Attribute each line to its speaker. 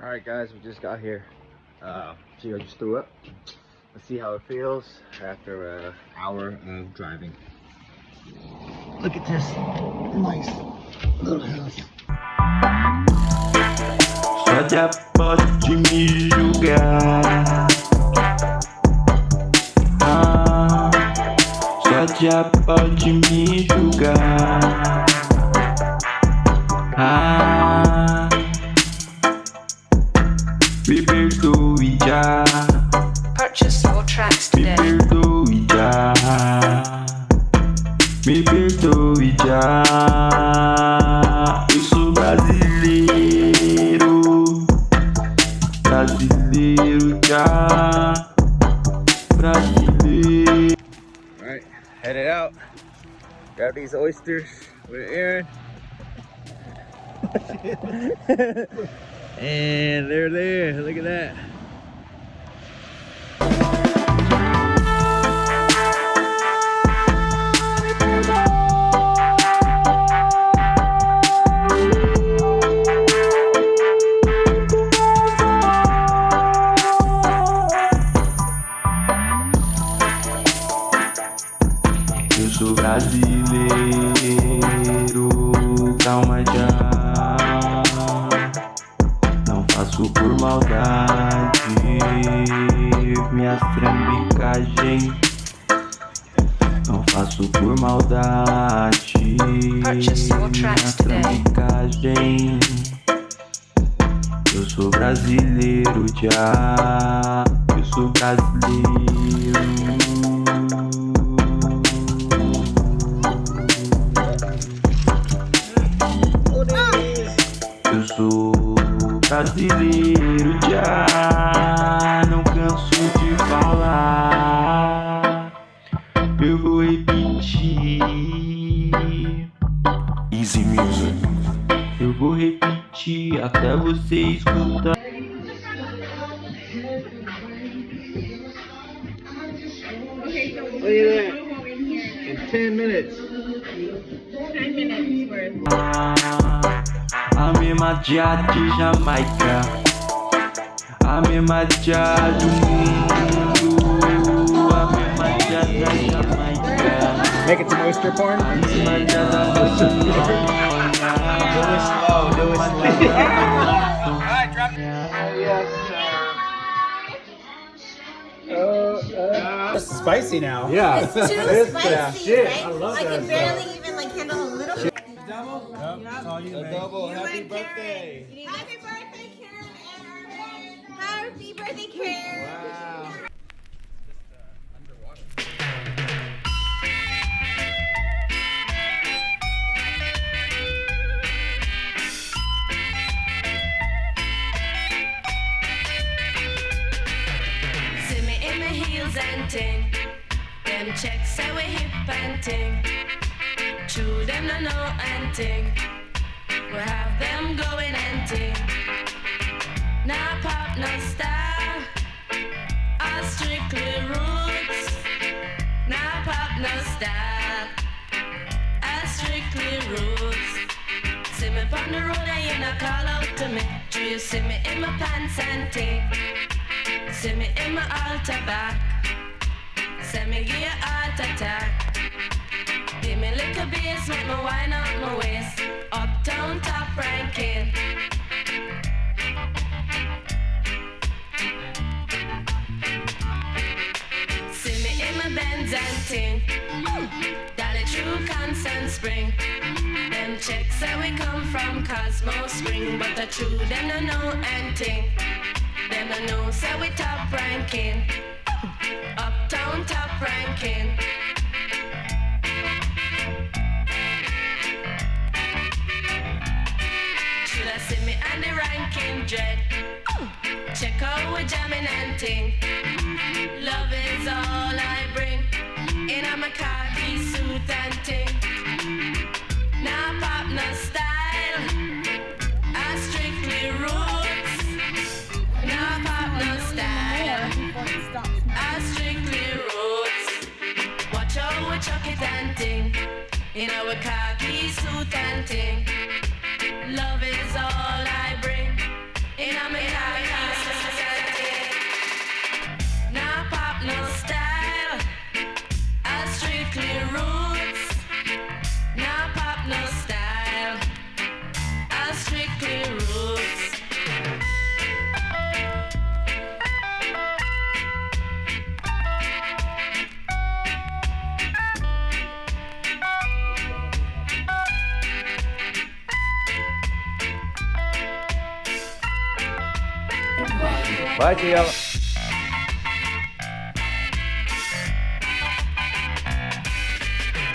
Speaker 1: Alright guys, we just got here. Gio just threw up. Let's see how it feels after an hour of driving. Look at this nice little house.
Speaker 2: Só já pode me julgar. Só já pode me julgar. Me perdoe já.
Speaker 3: Purchase all tracks
Speaker 2: Me
Speaker 3: today.
Speaker 2: perdoe já. Me perdoe já. Eu sou brasileiro. Brasileiro já. Brasileiro.
Speaker 1: Alright, headed out. Grab these oysters with Aaron. And they're there. Look at that.
Speaker 2: Eu sou brasileiro, calma já. Não faço por maldade minhas trambicagens. Não faço por maldade
Speaker 3: Purchase all tracks
Speaker 2: minhas
Speaker 3: today.
Speaker 2: trambicagens. Eu sou brasileiro já. Eu sou brasileiro. Eu sou brasileiro já, não canso de falar. Eu vou repetir. Easy music. Eu vou repetir até você escutar.
Speaker 1: Look at that. In 10 minutes.
Speaker 4: 10 minutes worth.
Speaker 2: A mesma dia de Jamaica, a mesma dia do mundo, a mesma dia da Jamaica,
Speaker 1: Making some oyster porn?
Speaker 2: a mesma dia da Bolonha.
Speaker 1: Do it slow. Alright, drop it.
Speaker 5: It's spicy now.
Speaker 1: Yeah.
Speaker 6: It's too spicy,
Speaker 1: shit.
Speaker 6: right?
Speaker 5: I love
Speaker 6: I
Speaker 5: that
Speaker 6: can barely even like handle a little bit.
Speaker 5: Double? Yep, that's all you make.
Speaker 1: Double.
Speaker 6: You
Speaker 1: Happy
Speaker 6: and
Speaker 1: birthday.
Speaker 6: Karen. Happy birthday, Karen and Arvin. Happy birthday, Karen.
Speaker 1: Wow.
Speaker 3: See me in my heels and ting. Them checks say we hip and ting. True them no know and ting. We have them going and ting. Nah pop, no style. All strictly roots. Nah pop, no style. All strictly roots. See me on the road and you not call out to me. Do you see me in my pants and ting? See me in my altar back. See me give you heart attack. Give me little bass, make me wind up my waist. Uptown top ranking. See me in my Benz and ting. Dolly true Constant Spring. Them checks say we come from Cosmo Spring, but the true them no know and ting. Them no know say we top ranking. Uptown top ranking. Should I see me and the ranking dread? Check out we jamming and ting. Love is all I bring. In a my khaki suit and ting. Nah pop, no style. I strictly roots. Nah pop, no style. I strictly roots. Watch how we chuck it and ting. In our khaki suit and ting. Love is all I bring. In a
Speaker 1: Bye, Chia.